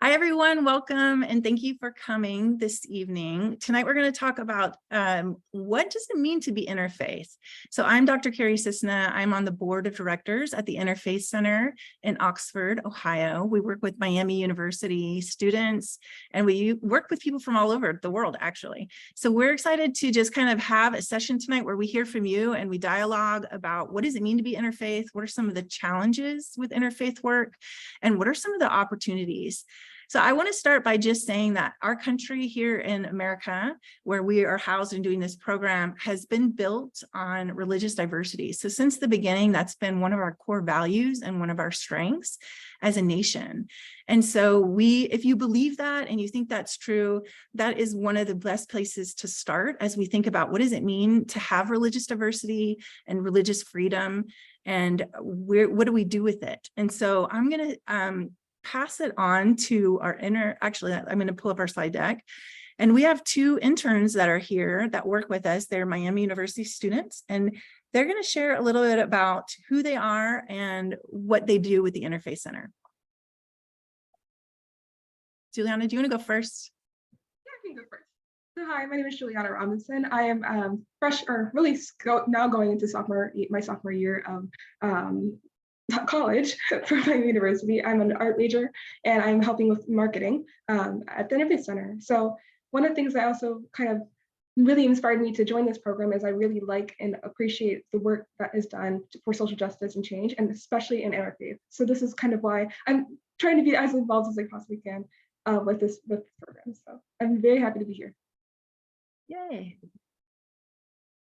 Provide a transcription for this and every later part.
Hi, everyone. Welcome, and thank you for coming this evening. Tonight, we're going to talk about what does it mean to be interfaith? So I'm Dr. Carrie Cisna. I'm on the board of directors at the Interfaith Center in Oxford, Ohio. We work with Miami University students, and we work with people from all over the world, actually. So we're excited to just kind of have a session tonight where we hear from you and we dialogue about what does it mean to be interfaith? What are some of the challenges with interfaith work? And what are some of the opportunities? So I want to start by just saying that our country here in America, where we are housed and doing this program, has been built on religious diversity. So since the beginning, that's been one of our core values and one of our strengths as a nation. And so if you believe that and you think that's true, that is one of the best places to start as we think about what does it mean to have religious diversity and religious freedom, and what do we do with it? And so I'm going to pass it on to actually, I'm going to pull up our slide deck. And we have two interns that are here that work with us. They're Miami University students, and they're going to share a little bit about who they are and what they do with the Interfaith Center. Juliana, do you want to go first? Yeah, I can go first. So hi, my name is Juliana Robinson. I am now going into my sophomore year of college for my university. I'm an art major and I'm helping with marketing at the Interfaith Center. So one of the things that also kind of really inspired me to join this program is I really like and appreciate the work that is done for social justice and change, and especially in interfaith. So this is kind of why I'm trying to be as involved as I possibly can with this program. So I'm very happy to be here. Yay.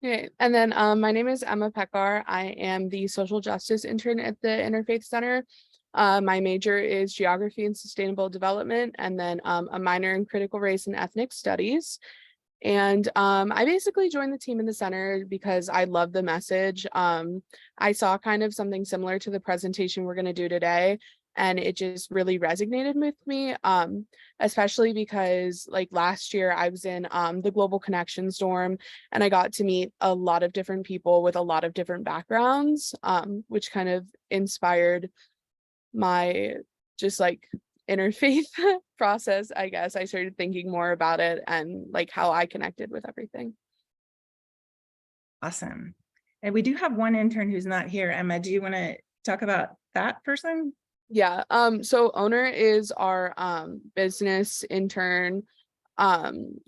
Okay, and then my name is Emma Pekar. I am the social justice intern at the Interfaith Center. My major is geography and sustainable development, and then a minor in critical race and ethnic studies. And I basically joined the team in the center because I love the message. I saw kind of something similar to the presentation we're going to do today, and it just really resonated with me, especially because like last year I was in the Global Connections dorm, and I got to meet a lot of different people with a lot of different backgrounds, which kind of inspired my just like interfaith process, I guess. I started thinking more about it and like how I connected with everything. Awesome. And we do have one intern who's not here. Emma, do you want to talk about that person? Yeah, so Owner is our business intern.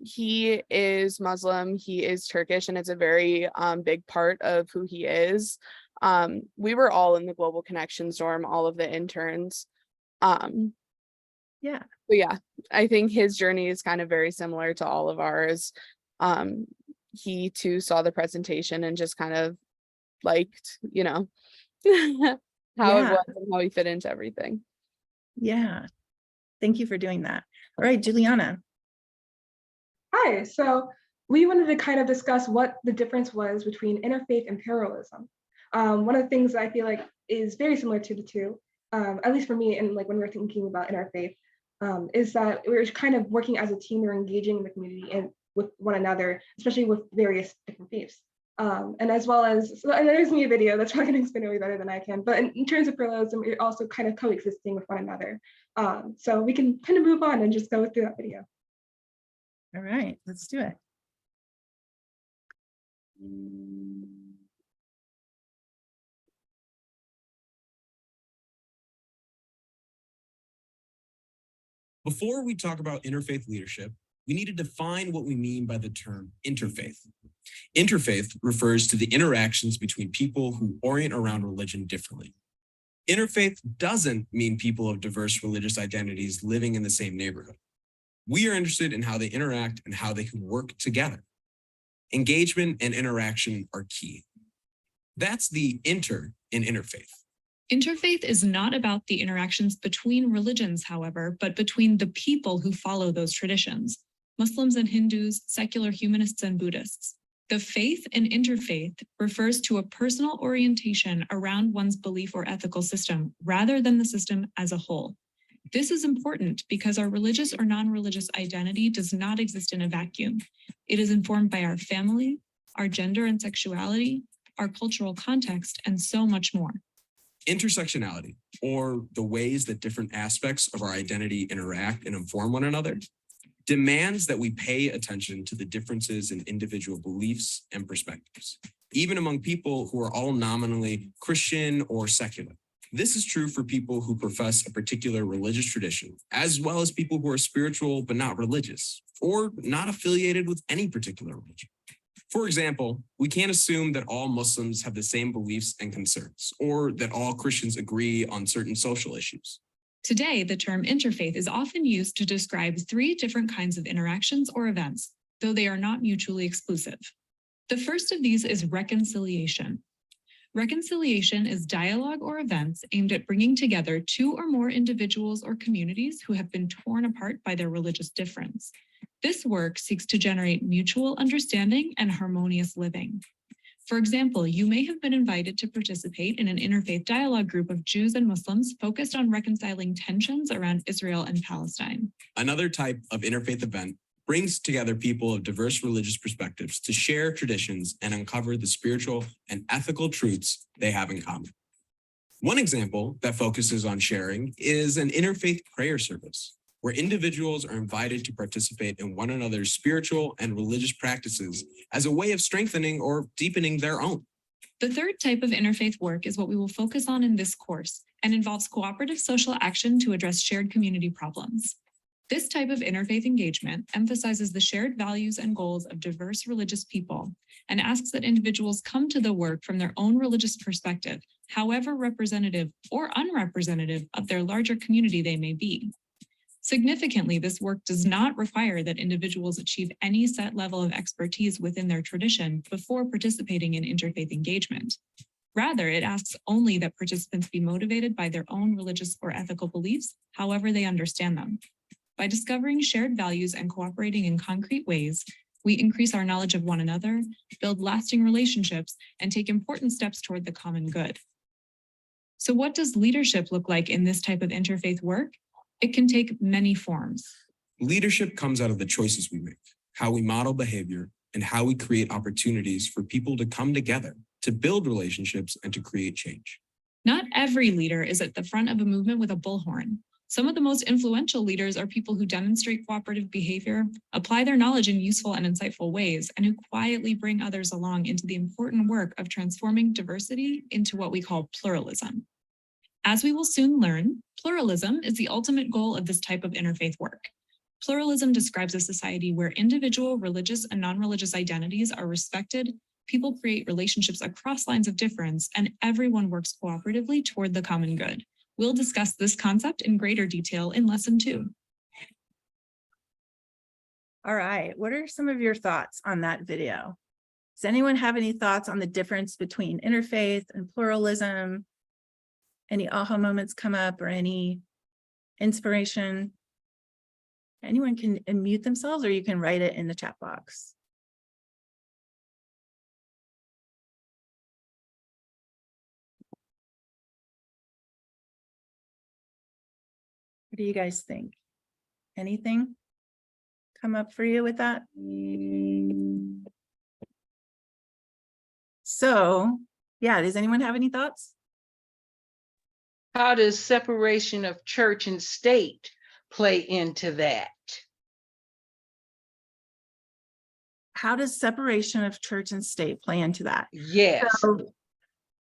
He is Muslim, he is Turkish, and it's a very big part of who he is. We were all in the Global Connections dorm, all of the interns. Yeah. But yeah, I think his journey is kind of very similar to all of ours. He too saw the presentation and just kind of liked, how it was and how he fit into everything. Yeah. Thank you for doing that. All right, Juliana. Hi, so we wanted to kind of discuss what the difference was between interfaith and imperialism. One of the things that I feel like is very similar to the two, at least for me, and like when we're thinking about interfaith, is that we're kind of working as a team, we're engaging in the community and with one another, especially with various different faiths. And as well as, and there's me a video that's probably going to explain it way better than I can, but in terms of pluralism, you're also kind of coexisting with one another. So we can kind of move on and just go through that video. All right, let's do it. Before we talk about interfaith leadership, we need to define what we mean by the term interfaith. Interfaith refers to the interactions between people who orient around religion differently. Interfaith doesn't mean people of diverse religious identities living in the same neighborhood. We are interested in how they interact and how they can work together. Engagement and interaction are key. That's the inter in interfaith. Interfaith is not about the interactions between religions, however, but between the people who follow those traditions. Muslims and Hindus, secular humanists and Buddhists. The faith in interfaith refers to a personal orientation around one's belief or ethical system, rather than the system as a whole. This is important because our religious or non-religious identity does not exist in a vacuum. It is informed by our family, our gender and sexuality, our cultural context, and so much more. Intersectionality, or the ways that different aspects of our identity interact and inform one another, demands that we pay attention to the differences in individual beliefs and perspectives, even among people who are all nominally Christian or secular. This is true for people who profess a particular religious tradition, as well as people who are spiritual but not religious, or not affiliated with any particular religion. For example, we can't assume that all Muslims have the same beliefs and concerns, or that all Christians agree on certain social issues. Today, the term interfaith is often used to describe three different kinds of interactions or events, though they are not mutually exclusive. The first of these is reconciliation. Reconciliation is dialogue or events aimed at bringing together two or more individuals or communities who have been torn apart by their religious difference. This work seeks to generate mutual understanding and harmonious living. For example, you may have been invited to participate in an interfaith dialogue group of Jews and Muslims focused on reconciling tensions around Israel and Palestine. Another type of interfaith event brings together people of diverse religious perspectives to share traditions and uncover the spiritual and ethical truths they have in common. One example that focuses on sharing is an interfaith prayer service, where individuals are invited to participate in one another's spiritual and religious practices as a way of strengthening or deepening their own. The third type of interfaith work is what we will focus on in this course and involves cooperative social action to address shared community problems. This type of interfaith engagement emphasizes the shared values and goals of diverse religious people and asks that individuals come to the work from their own religious perspective, however representative or unrepresentative of their larger community they may be. Significantly, this work does not require that individuals achieve any set level of expertise within their tradition before participating in interfaith engagement. Rather, it asks only that participants be motivated by their own religious or ethical beliefs, however they understand them. By discovering shared values and cooperating in concrete ways, we increase our knowledge of one another, build lasting relationships, and take important steps toward the common good. So what does leadership look like in this type of interfaith work? It can take many forms. Leadership comes out of the choices we make, how we model behavior, and how we create opportunities for people to come together, to build relationships, and to create change. Not every leader is at the front of a movement with a bullhorn. Some of the most influential leaders are people who demonstrate cooperative behavior, apply their knowledge in useful and insightful ways, and who quietly bring others along into the important work of transforming diversity into what we call pluralism. As we will soon learn, pluralism is the ultimate goal of this type of interfaith work. Pluralism describes a society where individual religious and non-religious identities are respected, people create relationships across lines of difference, and everyone works cooperatively toward the common good. We'll discuss this concept in greater detail in lesson 2. All right, what are some of your thoughts on that video? Does anyone have any thoughts on the difference between interfaith and pluralism? Any aha moments come up or any inspiration? Anyone can unmute themselves or you can write it in the chat box. What do you guys think? Anything come up for you with that? So, yeah, does anyone have any thoughts? How does separation of church and state play into that? How does separation of church and state play into that? Yes. So,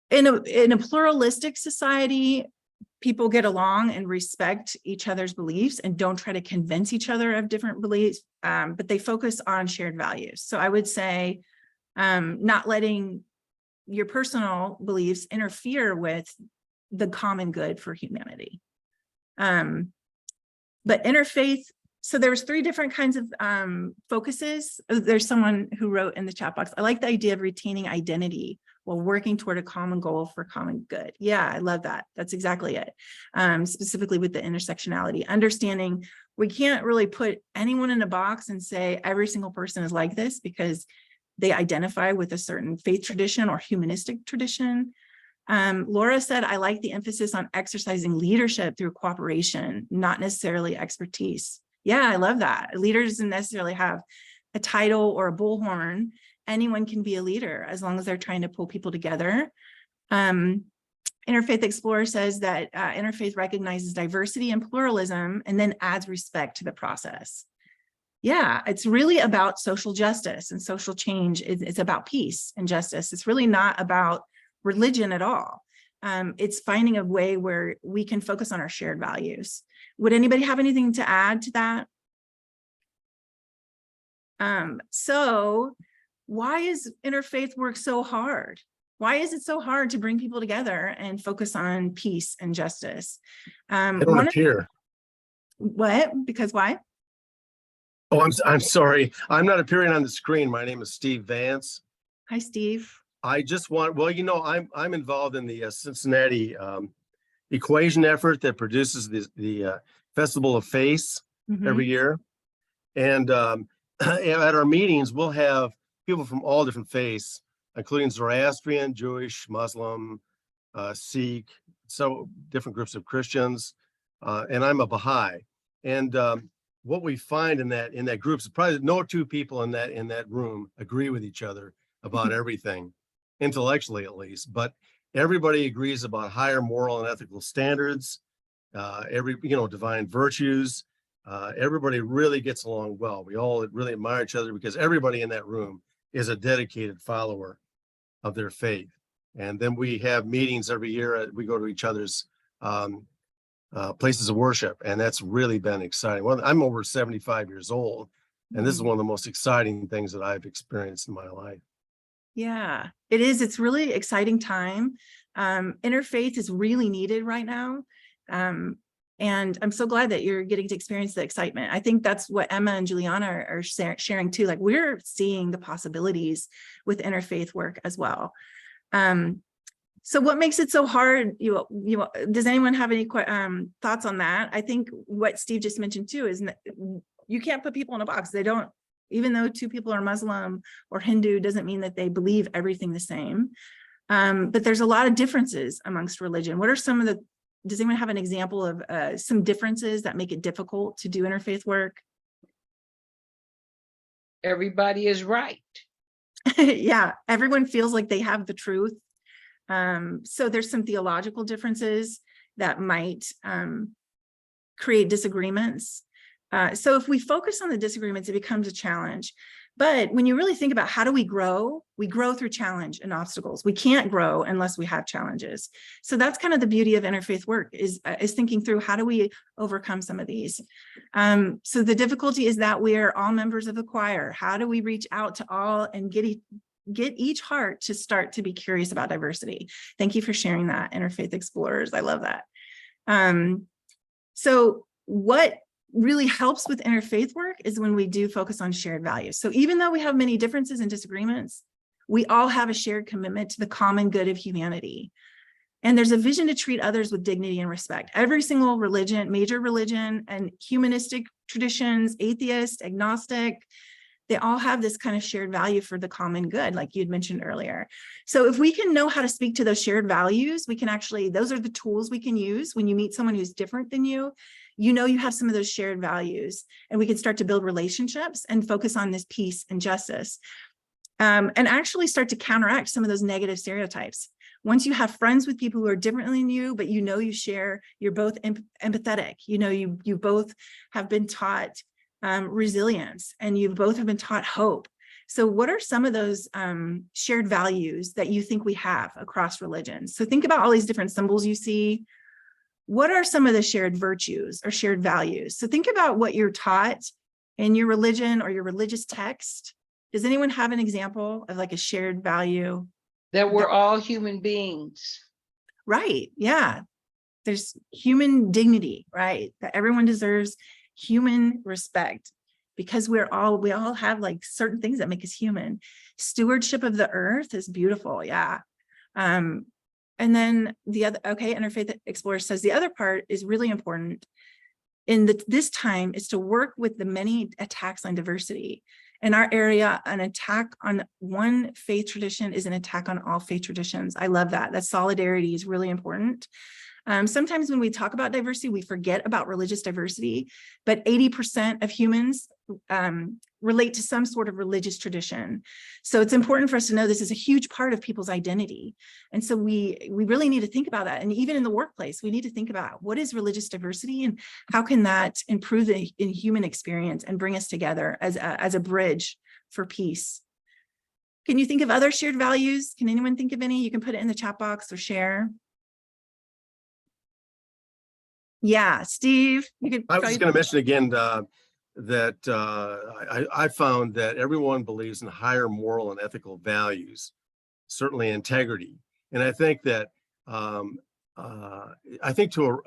in a pluralistic society, people get along and respect each other's beliefs and don't try to convince each other of different beliefs, but they focus on shared values. So I would say not letting your personal beliefs interfere with the common good for humanity. But interfaith, so there was 3 different kinds of focuses. There's someone who wrote in the chat box, I like the idea of retaining identity while working toward a common goal for common good. Yeah, I love that. That's exactly it. Specifically with the intersectionality, understanding we can't really put anyone in a box and say every single person is like this because they identify with a certain faith tradition or humanistic tradition. Laura said, I like the emphasis on exercising leadership through cooperation, not necessarily expertise. Yeah, I love that. A leader doesn't necessarily have a title or a bullhorn. Anyone can be a leader as long as they're trying to pull people together. Interfaith Explorer says that interfaith recognizes diversity and pluralism and then adds respect to the process. Yeah, it's really about social justice and social change. It's about peace and justice. It's really not about religion at all. It's finding a way where we can focus on our shared values. Would anybody have anything to add to that? So why is interfaith work so hard? Why is it so hard to bring people together and focus on peace and justice? I don't appear. What? Because why? Oh, I'm sorry. I'm not appearing on the screen. My name is Steve Vance. Hi, Steve. I just want, well, you know, I'm involved in the Cincinnati equation effort that produces the Festival of Faith every year. And at our meetings, we'll have people from all different faiths, including Zoroastrian, Jewish, Muslim, Sikh, so different groups of Christians, and I'm a Baha'i. And what we find in that group is probably no two people in that room agree with each other about everything, intellectually at least, but everybody agrees about higher moral and ethical standards, divine virtues. Everybody really gets along well. We all really admire each other because everybody in that room is a dedicated follower of their faith. And then we have meetings every year. We go to each other's places of worship, and that's really been exciting. Well, I'm over 75 years old, and this is one of the most exciting things that I've experienced in my life. Yeah, it is. It's really exciting time. Interfaith is really needed right now. And I'm so glad that you're getting to experience the excitement. I think that's what Emma and Juliana are sharing too. Like, we're seeing the possibilities with interfaith work as well. So what makes it so hard? Does anyone have any thoughts on that? I think what Steve just mentioned too is you can't put people in a box. They don't, even though two people are Muslim or Hindu, doesn't mean that they believe everything the same. But there's a lot of differences amongst religion. What are some of the, does anyone have an example of some differences that make it difficult to do interfaith work? Everybody is right. Yeah, everyone feels like they have the truth. So there's some theological differences that might create disagreements. So if we focus on the disagreements, it becomes a challenge. But when you really think about how do we grow through challenge and obstacles. We can't grow unless we have challenges. So that's kind of the beauty of interfaith work is thinking through how do we overcome some of these. So the difficulty is that we are all members of the choir. How do we reach out to all and get each heart to start to be curious about diversity? Thank you for sharing that, Interfaith Explorers. I love that. So what really helps with interfaith work is when we do focus on shared values. So even though we have many differences and disagreements, we all have a shared commitment to the common good of humanity. And there's a vision to treat others with dignity and respect. Every single religion, major religion and humanistic traditions, atheist, agnostic, they all have this kind of shared value for the common good, like you'd mentioned earlier. So if we can know how to speak to those shared values, we can actually, those are the tools we can use when you meet someone who's different than you. You know, you have some of those shared values, and we can start to build relationships and focus on this peace and justice, and actually start to counteract some of those negative stereotypes. Once you have friends with people who are different than you, but you know you share, you're both empathetic, you know, you both have been taught resilience, and you both have been taught hope. So what are some of those shared values that you think we have across religions? So think about all these different symbols you see. What are some of the shared virtues or shared values? So think about what you're taught in your religion or your religious text. Does anyone have an example of like a shared value? That we're all human beings. Right, yeah. There's human dignity, right? That everyone deserves human respect because we all have like certain things that make us human. Stewardship of the earth is beautiful, yeah. And then the other, okay, Interfaith Explorer says the other part is really important in this time is to work with the many attacks on diversity. In our area, an attack on one faith tradition is an attack on all faith traditions. I love that. That solidarity is really important. Sometimes when we talk about diversity, we forget about religious diversity, but 80% of humans relate to some sort of religious tradition. So it's important for us to know this is a huge part of people's identity. And so we really need to think about that. And even in the workplace, we need to think about what is religious diversity and how can that improve the human experience and bring us together as a bridge for peace. Can you think of other shared values? Can anyone think of any? You can put it in the chat box or share. Yeah, Steve, you could. I was just going to mention again that I found that everyone believes in higher moral and ethical values, certainly integrity. And I think that to a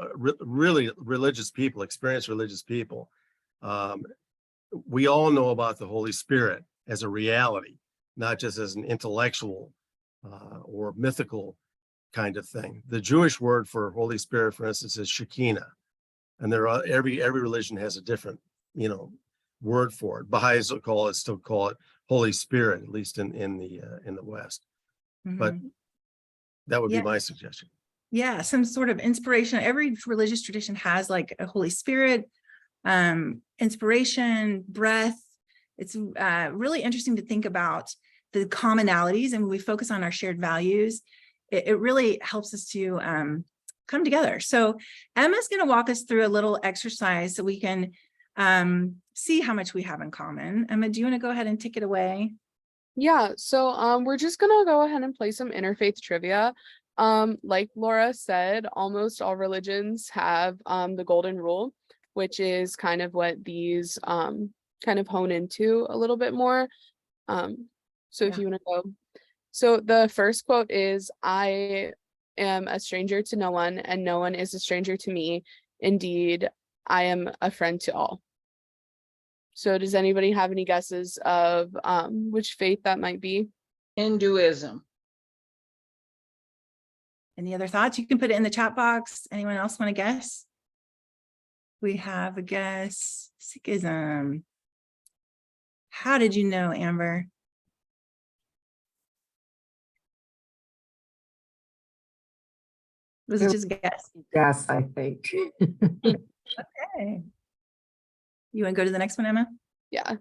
really religious people, experienced religious people, we all know about the Holy Spirit as a reality, not just as an intellectual or mythical kind of thing. The Jewish word for Holy Spirit, for instance, is Shekinah, and every religion has a different, word for it. Baha'is still call it Holy Spirit, at least in the West. Mm-hmm. But that would be my suggestion. Yeah, some sort of inspiration. Every religious tradition has like a Holy Spirit, inspiration, breath. It's really interesting to think about the commonalities, and when we focus on our shared values, it really helps us to come together. So Emma's going to walk us through a little exercise so we can see how much we have in common. Emma, do you want to go ahead and take it away? Yeah, so we're just gonna go ahead and play some interfaith trivia. Like Laura said, almost all religions have the golden rule, which is kind of what these kind of hone into a little bit more. So if you want to go. So the first quote is, "I am a stranger to no one, and no one is a stranger to me. Indeed, I am a friend to all." So does anybody have any guesses of which faith that might be? Hinduism. Any other thoughts? You can put it in the chat box. Anyone else want to guess? We have a guess. Sikhism. How did you know, Amber? Was it just a guess? Yes, I think. Okay. You want to go to the next one, Emma? Yeah.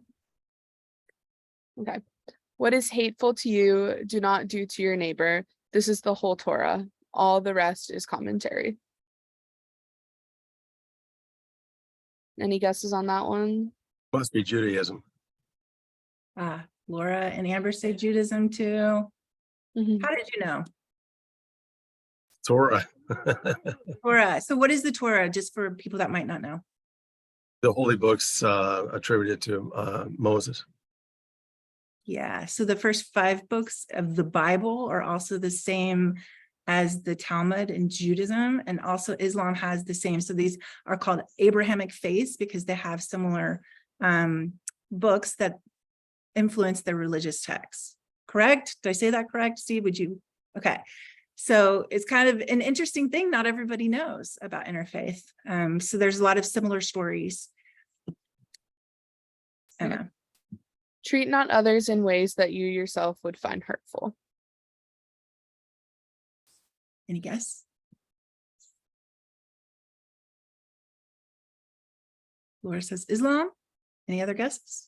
Okay. "What is hateful to you, do not do to your neighbor. This is the whole Torah. All the rest is commentary." Any guesses on that one? Must be Judaism. Laura and Amber say Judaism too. Mhm. How did you know? Torah. Torah. So what is the Torah, just for people that might not know? The holy books attributed to Moses. Yeah, so the first 5 books of the Bible are also the same as the Talmud in Judaism, and also Islam has the same. So these are called Abrahamic faiths because they have similar books that influence their religious texts. Correct? Did I say that correct, Steve? Would you? Okay. So it's kind of an interesting thing. Not everybody knows about interfaith. So there's a lot of similar stories. Emma. "Treat not others in ways that you yourself would find hurtful." Any guess? Laura says Islam. Any other guesses?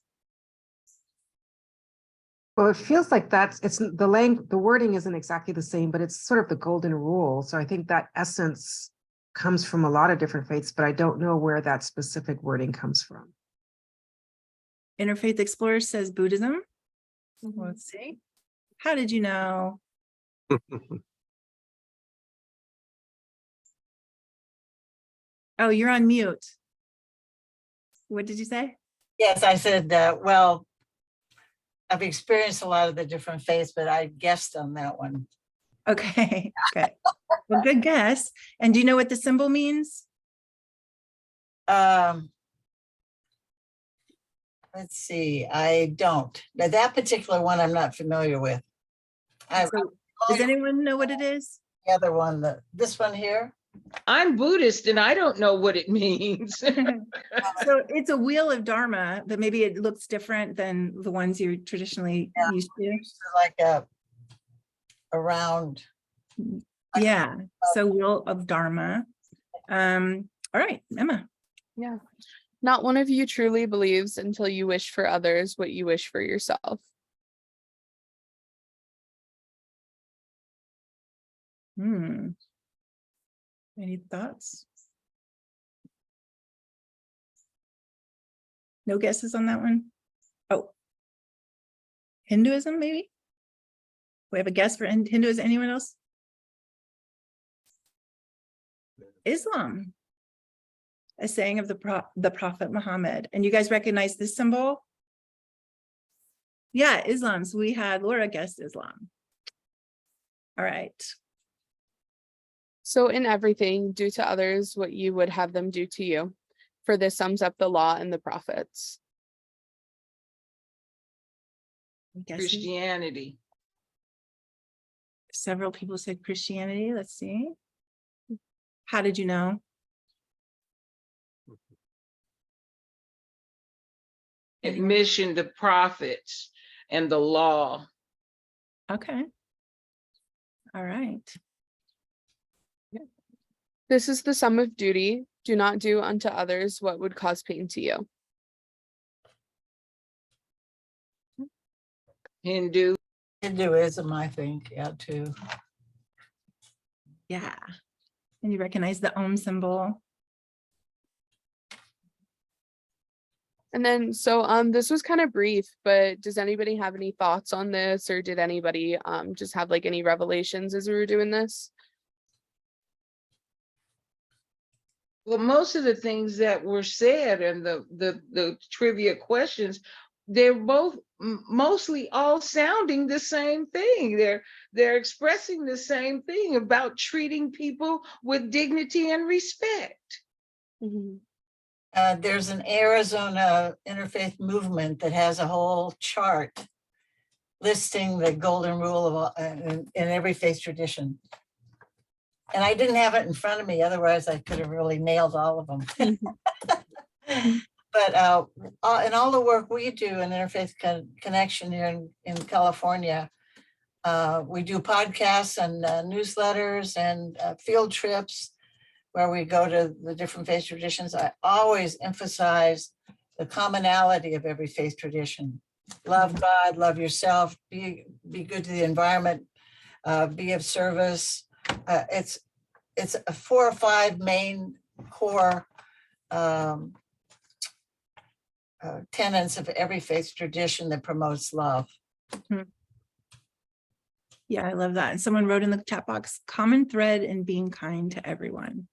Well, it feels like it's the wording isn't exactly the same, but it's sort of the golden rule. So I think that essence comes from a lot of different faiths, but I don't know where that specific wording comes from. Interfaith Explorer says Buddhism. Let's see. How did you know? Oh, you're on mute. What did you say? Yes, I said, well, I've experienced a lot of the different faiths, but I guessed on that one. Okay, good. Well, good guess. And do you know what the symbol means? Let's see, I don't. Now, that particular one I'm not familiar with. Does anyone know what it is? The other one, this one here? I'm Buddhist and I don't know what it means. So it's a wheel of Dharma, but maybe it looks different than the ones you're traditionally used to. Like a round. Yeah. So wheel of Dharma. All right, Emma. Yeah. Not one of you truly believes until you wish for others what you wish for yourself. Any thoughts? No guesses on that one? Oh. Hinduism, maybe? We have a guess for Hinduism. Anyone else? Islam. A saying of the Prophet Muhammad. And you guys recognize this symbol? Yeah, Islam. So we had Laura guessed Islam. All right. So in everything, do to others what you would have them do to you. For this sums up the law and the prophets. Christianity. Several people said Christianity. Let's see. How did you know? Admission to prophets and the law. Okay. All right. This is the sum of duty. Do not do unto others what would cause pain to you. Hinduism, I think, yeah, too. Yeah. And you recognize the Om symbol. And then, so this was kind of brief, but does anybody have any thoughts on this, or did anybody just have like any revelations as we were doing this? Well, most of the things that were said and the trivia questions, they're both mostly all sounding the same thing. They're expressing the same thing about treating people with dignity and respect. Mm-hmm. There's an Arizona interfaith movement that has a whole chart listing the golden rule of in every faith tradition. And I didn't have it in front of me, otherwise I could have really nailed all of them. But in all the work we do in Interfaith Connection here in California, we do podcasts and newsletters and field trips where we go to the different faith traditions. I always emphasize the commonality of every faith tradition. Love God, love yourself, be good to the environment, be of service. It's 4 or 5 main core tenets of every faith tradition that promotes love. Yeah, I love that. And someone wrote in the chat box, common thread in being kind to everyone.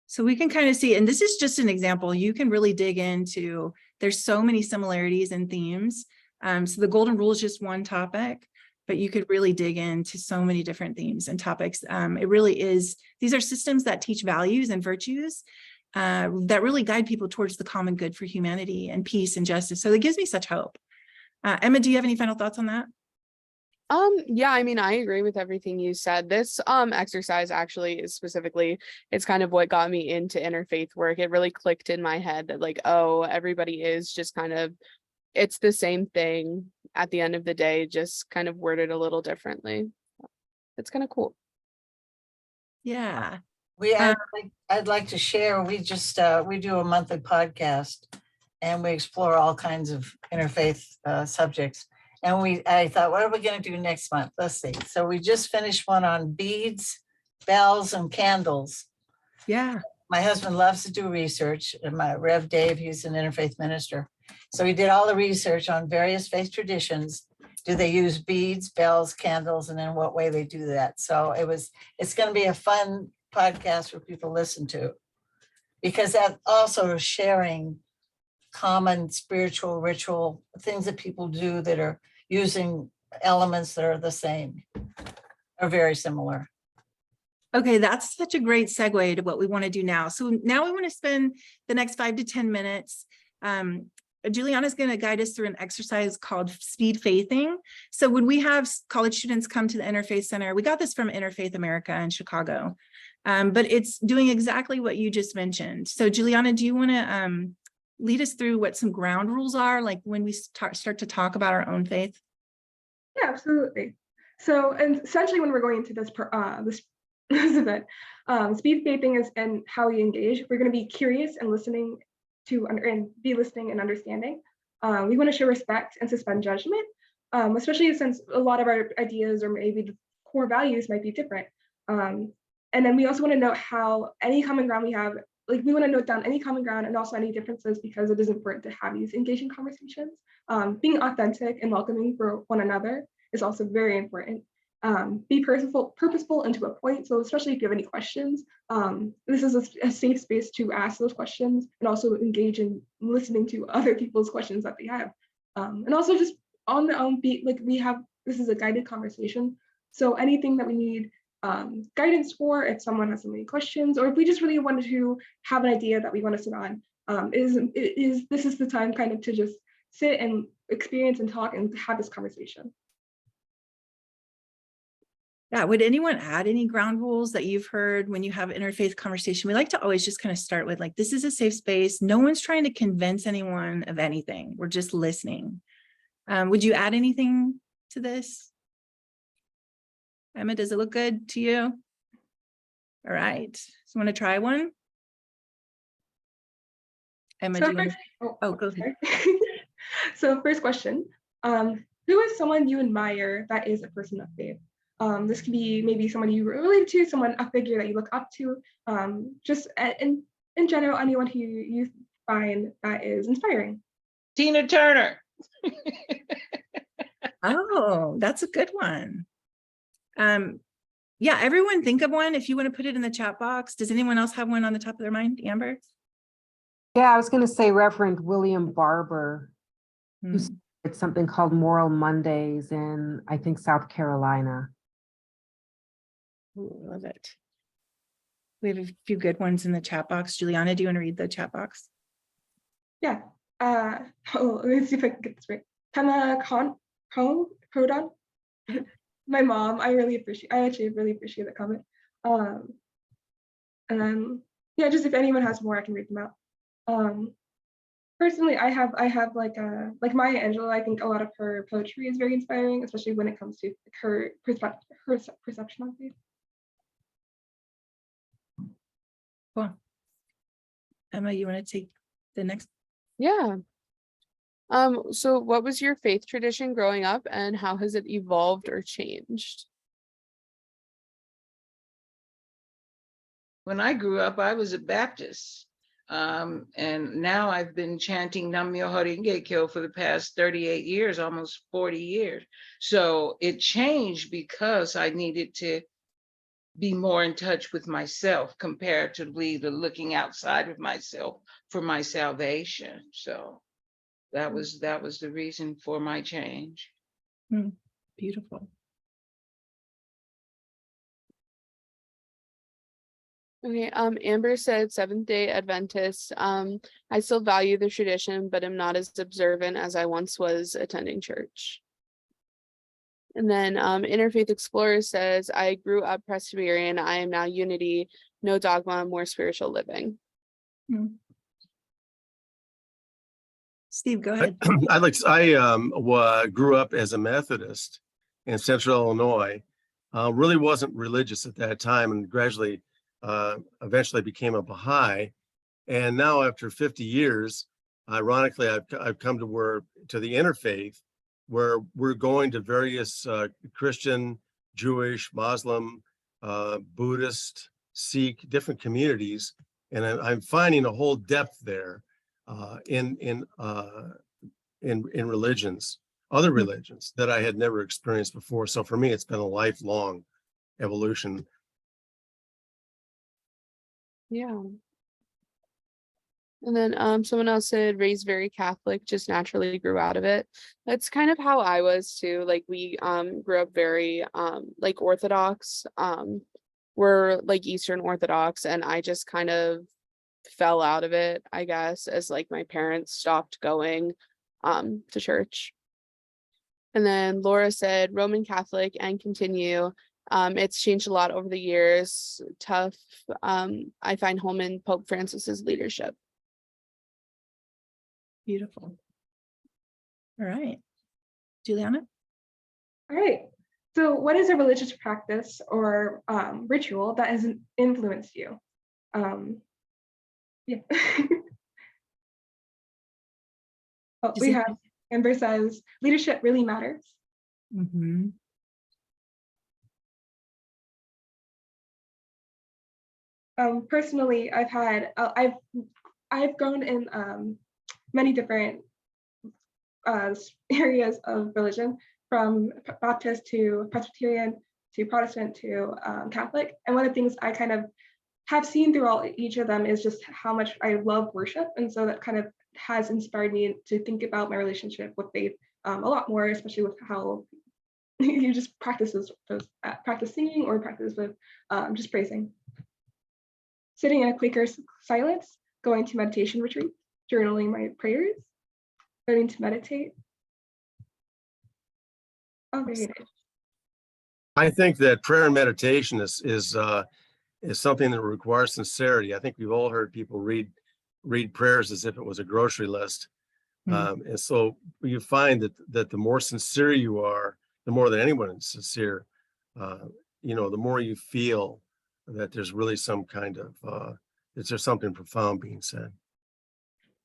So we can kind of see, and this is just an example, you can really dig into, there's so many similarities and themes. So the golden rule is just one topic, but you could really dig into so many different themes and topics. It really is, these are systems that teach values and virtues that really guide people towards the common good for humanity and peace and justice. So it gives me such hope. Emma, do you have any final thoughts on that? Yeah, I mean, I agree with everything you said. This exercise actually is specifically, it's kind of what got me into interfaith work. It really clicked in my head that like, oh, everybody is just kind of, it's the same thing at the end of the day, just kind of worded a little differently. It's kind of cool. Yeah. I'd like to share, we do a monthly podcast and we explore all kinds of interfaith subjects. And I thought, what are we going to do next month? Let's see. So we just finished one on beads, bells, and candles. Yeah. My husband loves to do research. And my Rev Dave, he's an interfaith minister. So he did all the research on various faith traditions. Do they use beads, bells, candles, and in what way they do that? So it's going to be a fun podcast for people to listen to, because that also sharing common spiritual ritual things that people do that are using elements that are the same or very similar. Okay, that's such a great segue to what we want to do now. So now we want to spend the next 5 to 10 minutes. Juliana's going to guide us through an exercise called speed faithing. So when we have college students come to the Interfaith Center, we got this from Interfaith America in Chicago, but it's doing exactly what you just mentioned. So Juliana, do you want to lead us through what some ground rules are, like when we start to talk about our own faith? Yeah, absolutely. So, and essentially when we're going into this Elizabeth. Speed faithing is and how we engage. We're going to be curious and listening to and be listening and understanding. We want to show respect and suspend judgment, especially since a lot of our ideas or maybe the core values might be different. And then we also want to note how any common ground we have, like we want to note down any common ground and also any differences because it is important to have these engaging conversations. Being authentic and welcoming for one another is also very important. Be purposeful and to a point. So especially if you have any questions, this is a safe space to ask those questions and also engage in listening to other people's questions that they have. And also just on the own beat, like this is a guided conversation. So anything that we need guidance for, if someone has so many questions, or if we just really wanted to have an idea that we want to sit on, this is the time kind of to just sit and experience and talk and have this conversation. Yeah, would anyone add any ground rules that you've heard when you have interfaith conversation? We like to always just kind of start with like, this is a safe space. No one's trying to convince anyone of anything. We're just listening. Would you add anything to this? Emma, does it look good to you? All right. So want to try one? Emma, So do you want to? Go ahead. So first question, who is someone you admire that is a person of faith? This could be maybe someone you relate to, a figure that you look up to, just in general, anyone who you find that is inspiring. Tina Turner. Oh, that's a good one. Yeah, everyone think of one. If you want to put it in the chat box. Does anyone else have one on the top of their mind? Amber? Yeah, I was going to say Reverend William Barber, who started something called Moral Mondays in, I think, South Carolina. Ooh, love it. We have a few good ones in the chat box. Juliana, do you want to read the chat box? Yeah. Let me see if I can get this right. Hannah Prodon. My mom, I actually really appreciate that comment. And then, yeah, just if anyone has more, I can read them out. Personally, I have like Maya Angelou. I think a lot of her poetry is very inspiring, especially when it comes to her perception of faith. Cool. Emma, you want to take the next? Yeah. So what was your faith tradition growing up and how has it evolved or changed? When I grew up, I was a Baptist. And now I've been chanting Nam Myoho Renge Kyo for the past 38 years, almost 40 years. So it changed because I needed to be more in touch with myself comparatively to looking outside of myself for my salvation. So that was the reason for my change. Beautiful. Okay, Amber said Seventh-day Adventist. I still value the tradition, but am not as observant as I once was attending church. And then Interfaith Explorer says, I grew up Presbyterian. I am now Unity, no dogma, more spiritual living. Steve, go ahead. I grew up as a Methodist in Central Illinois. Really wasn't religious at that time, and gradually, eventually became a Baha'i. And now, after 50 years, ironically, I've come to the interfaith, where we're going to various Christian, Jewish, Muslim, Buddhist, Sikh, different communities, and I'm finding a whole depth there in religions, other religions that I had never experienced before. So for me, it's been a lifelong evolution. Yeah. And then someone else said raised very Catholic, just naturally grew out of it. That's kind of how I was too. Like we grew up very like Orthodox. We're like Eastern Orthodox, and I just kind of fell out of it, I guess, as like my parents stopped going to church. And then Laura said Roman Catholic and continue. It's changed a lot over the years. Tough. I find home in Pope Francis's leadership. Beautiful. All right. Juliana? All right. So what is a religious practice or ritual that has influenced you? Yeah. Oh, we have Amber says, leadership really matters. Mhm. Personally, I've grown in many different areas of religion, from Baptist to Presbyterian to Protestant to Catholic. And one of the things I kind of have seen throughout each of them is just how much I love worship. And so that kind of has inspired me to think about my relationship with faith a lot more, especially with how you just practice singing or practice with just praising. Sitting in a Quaker silence, going to meditation retreat, journaling my prayers, learning to meditate. Oh, very nice. I think that prayer and meditation is something that requires sincerity. I think we've all heard people read prayers as if it was a grocery list. And so you find that the more sincere you are, the more that anyone is sincere, the more you feel that there's really some kind of, is there something profound being said?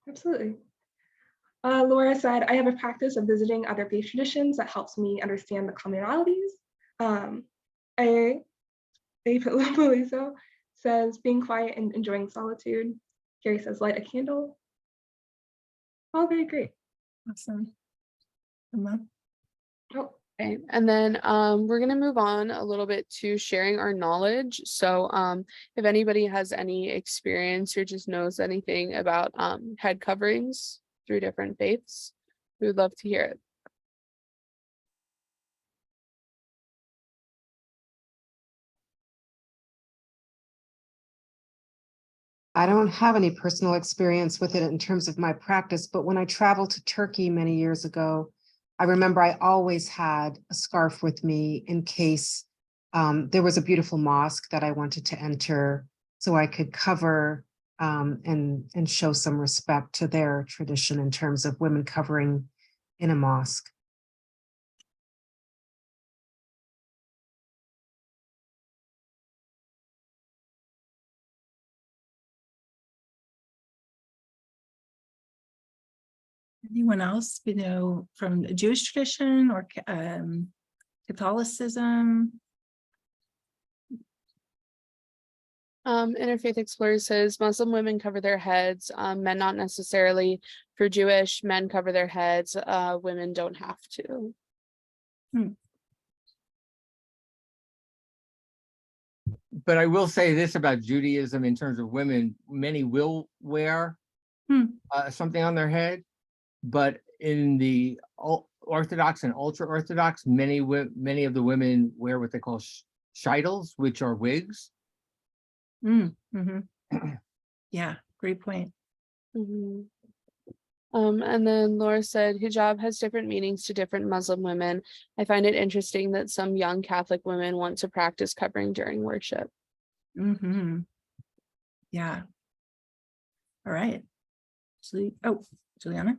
Absolutely. Laura said, I have a practice of visiting other faith traditions that helps me understand the commonalities. Melissa says, being quiet and enjoying solitude. Carrie says, light a candle. All very great. Awesome. Emma? Oh, Okay, and then we're gonna move on a little bit to sharing our knowledge. So if anybody has any experience or just knows anything about head coverings through different faiths, we would love to hear it. I don't have any personal experience with it in terms of my practice, but when I traveled to Turkey many years ago, I remember I always had a scarf with me in case there was a beautiful mosque that I wanted to enter, so I could cover and show some respect to their tradition in terms of women covering in a mosque. Anyone else, from the Jewish tradition or Catholicism? Interfaith Explorer says Muslim women cover their heads, men not necessarily. For Jewish, men cover their heads, women don't have to. But I will say this about Judaism in terms of women, many will wear something on their head, but in the Orthodox and ultra-Orthodox, many of the women wear what they call scheitels, which are wigs. Yeah, great point. And then Laura said, hijab has different meanings to different Muslim women. I find it interesting that some young Catholic women want to practice covering during worship. Yeah. All right. Juliana?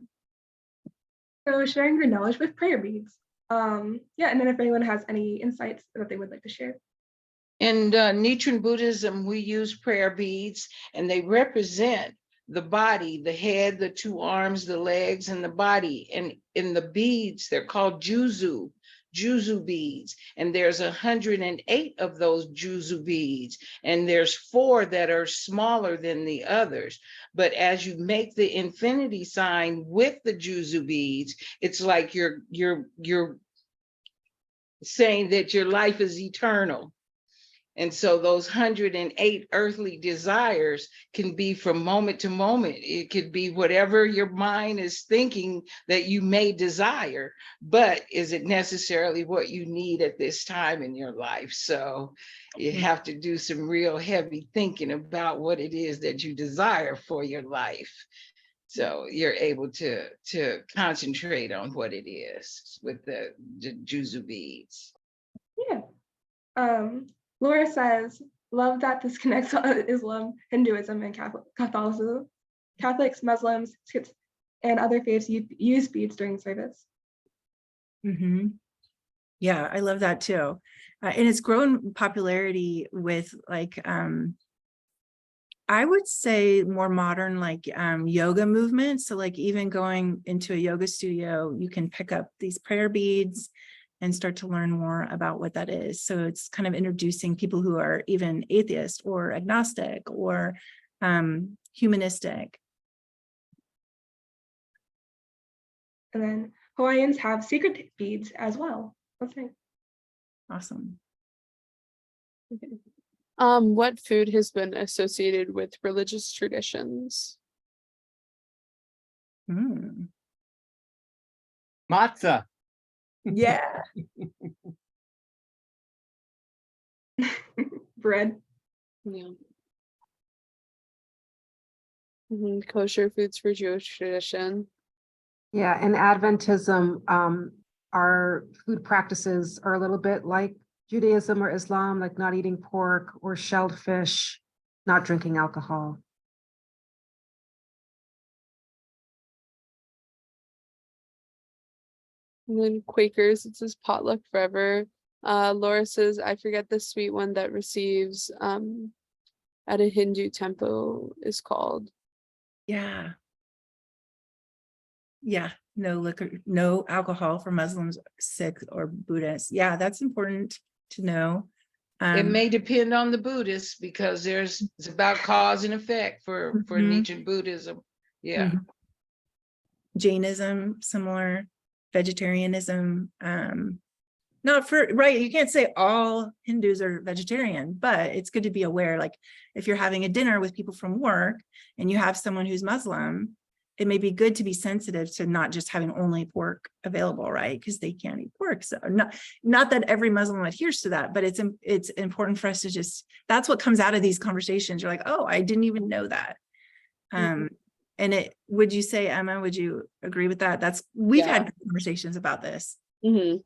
so sharing your knowledge with prayer beads. And then if anyone has any insights that they would like to share. In Nichiren Buddhism, we use prayer beads, and they represent the body, the head, the two arms, the legs, and the body. And in the beads, they're called juzu beads. And there's 108 of those juzu beads. And there's 4 that are smaller than the others. But as you make the infinity sign with the juzu beads, it's like you're saying that your life is eternal. And so those 108 earthly desires can be from moment to moment. It could be whatever your mind is thinking that you may desire, but is it necessarily what you need at this time in your life? So you have to do some real heavy thinking about what it is that you desire for your life. So you're able to concentrate on what it is with the juzu beads. Yeah. Laura says, love that this connects Islam, Hinduism, and Catholicism. Catholics, Muslims, Sikhs, and other faiths use beads during service. Yeah, I love that too. And it's grown popularity with like, I would say more modern, like yoga movements. So like even going into a yoga studio, you can pick up these prayer beads and start to learn more about what that is. So it's kind of introducing people who are even atheist or agnostic or humanistic. And then Hawaiians have sacred beads as well. That's nice. Awesome. What food has been associated with religious traditions? Matzah. Yeah. Bread. Yeah. Kosher foods for Jewish tradition. Yeah, and Adventism, our food practices are a little bit like Judaism or Islam, like not eating pork or shelled fish, not drinking alcohol. And then Quakers, it says potluck forever. Laura says, I forget the sweet one that receives at a Hindu temple is called. Yeah. Yeah. No liquor, no alcohol for Muslims, Sikhs, or Buddhists. Yeah, that's important to know. It may depend on the Buddhists because it's about cause and effect for Nietzsche Buddhism. Yeah. Jainism, similar, vegetarianism. Not for, right, you can't say all Hindus are vegetarian, but it's good to be aware, like if you're having a dinner with people from work and you have someone who's Muslim, it may be good to be sensitive to not just having only pork available, right? Because they can't eat pork. So not that every Muslim adheres to that, but it's important for us to just, that's what comes out of these conversations. You're like, oh, I didn't even know that. And would you say, Emma, would you agree with that? We've had conversations about this. And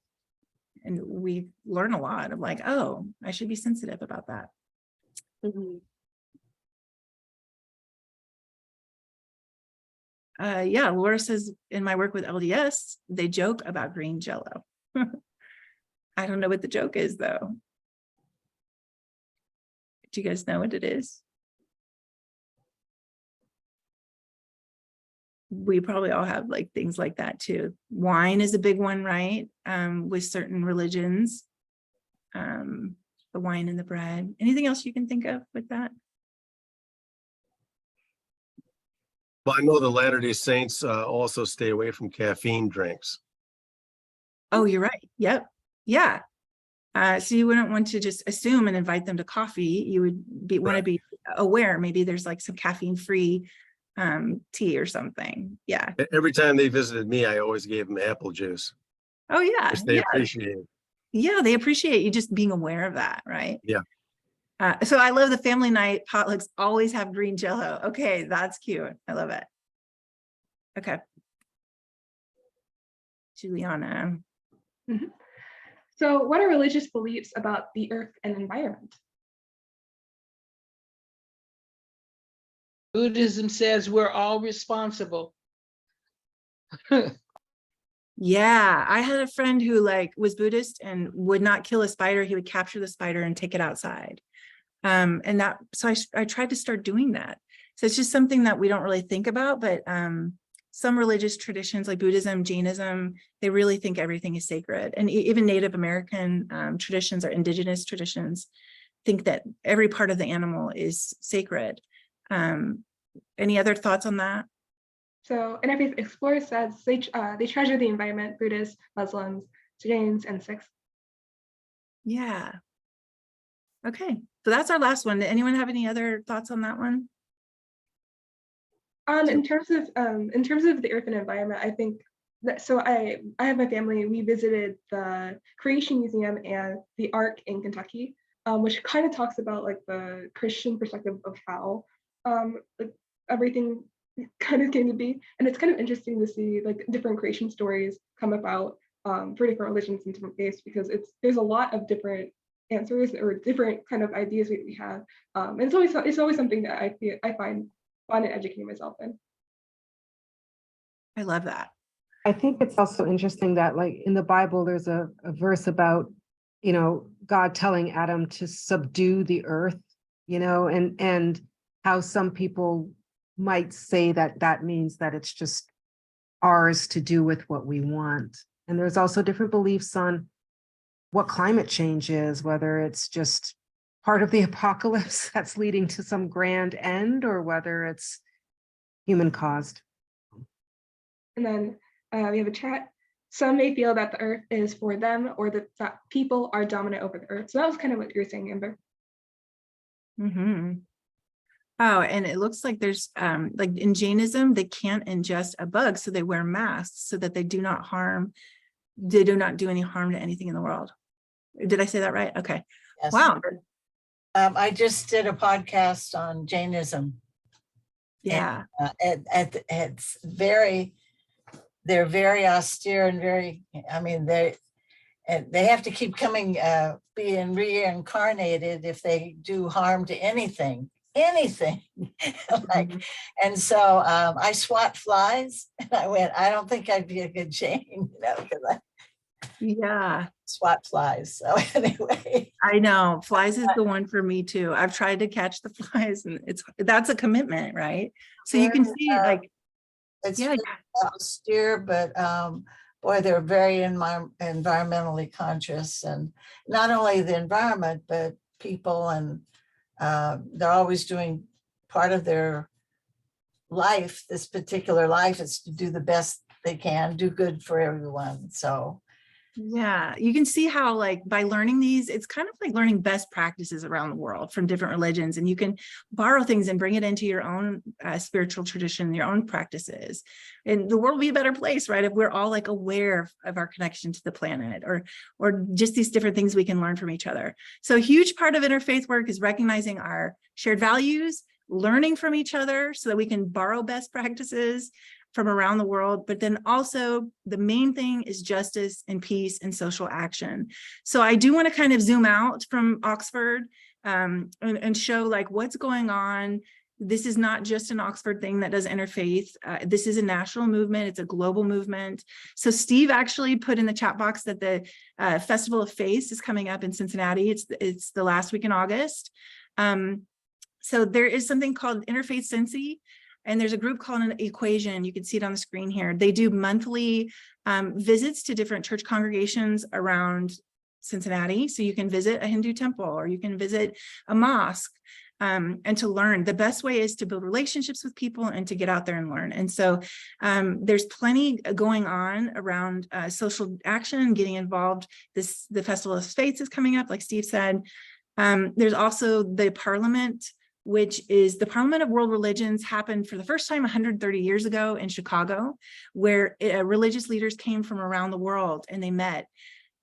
we learn a lot of like, oh, I should be sensitive about that. Yeah, Laura says in my work with LDS, they joke about green Jello. I don't know what the joke is though. Do you guys know what it is? We probably all have like things like that too. Wine is a big one, right? With certain religions, the wine and the bread. Anything else you can think of with that? Well, I know the Latter-day Saints also stay away from caffeine drinks. Oh, you're right. Yep. Yeah. So you wouldn't want to just assume and invite them to coffee. You would want to be aware. Maybe there's like some caffeine-free tea or something. Yeah. Every time they visited me, I always gave them apple juice. Oh yeah. Which they appreciate it. Yeah, they appreciate you just being aware of that, right? Yeah. So I love the family night potlucks always have green Jello. Okay, that's cute. I love it. Okay. Juliana. So what are religious beliefs about the earth and environment? Buddhism says we're all responsible. Yeah, I had a friend who like was Buddhist and would not kill a spider. He would capture the spider and take it outside. And that, so I tried to start doing that. So it's just something that we don't really think about, but some religious traditions like Buddhism, Jainism, they really think everything is sacred. And even Native American traditions or indigenous traditions think that every part of the animal is sacred. Any other thoughts on that? So Interfaith Explorer says they treasure the environment, Buddhists, Muslims, Jains, and Sikhs. Yeah. Okay, so that's our last one. Did anyone have any other thoughts on that one? In terms of the earth and environment, I think that, so I have my family, we visited the Creation Museum and the Ark in Kentucky, which kind of talks about like the Christian perspective of how like everything kind of came to be. And it's kind of interesting to see like different creation stories come about for different religions and different faiths, because there's a lot of different answers or different kind of ideas we have. And it's always something that I find fun and educating myself in. I love that. I think it's also interesting that like in the Bible, there's a verse about, God telling Adam to subdue the earth, and how some people might say that that means that it's just ours to do with what we want. And there's also different beliefs on what climate change is, whether it's just part of the apocalypse that's leading to some grand end, or whether it's human caused. And then we have a chat. Some may feel that the earth is for them, or that people are dominant over the earth. So that was kind of what you were saying, Amber. Mm-hmm. Oh, and it looks like there's like in Jainism, they can't ingest a bug, so they wear masks so that they do not do any harm to anything in the world. Did I say that right? Okay. Yes. Wow. I just did a podcast on Jainism. Yeah. It's they're very austere and very, I mean, they have to keep coming, being reincarnated if they do harm to anything. Like, and so I swat flies, and I went, I don't think I'd be a good Jane, because I swat flies. So anyway, I know flies is the one for me too. I've tried to catch the flies, and that's a commitment, right? So you can see like, it's austere, but boy, they're very environmentally conscious, and not only the environment, but people, and they're always doing part of their life. This particular life is to do the best they can, do good for everyone. So yeah, you can see how like by learning these, it's kind of like learning best practices around the world from different religions, and you can borrow things and bring it into your own spiritual tradition, your own practices, and the world will be a better place, right? If we're all like aware of our connection to the planet, or just these different things we can learn from each other. So a huge part of interfaith work is recognizing our shared values, learning from each other so that we can borrow best practices from around the world, but then also the main thing is justice and peace and social action. So I do want to kind of zoom out from Oxford and show like what's going on. This is not just an Oxford thing that does interfaith. This is a national movement. It's a global movement. So Steve actually put in the chat box that the Festival of Faith is coming up in Cincinnati. It's the last week in August. So there is something called Interfaith Cincy. And there's a group called an Equation. You can see it on the screen here. They do monthly visits to different church congregations around Cincinnati. So you can visit a Hindu temple, or you can visit a mosque, and to learn. The best way is to build relationships with people and to get out there and learn. And so there's plenty going on around social action, getting involved. The Festival of Faith is coming up, like Steve said. There's also the Parliament, which is the Parliament of World Religions, happened for the first time 130 years ago in Chicago, where religious leaders came from around the world and they met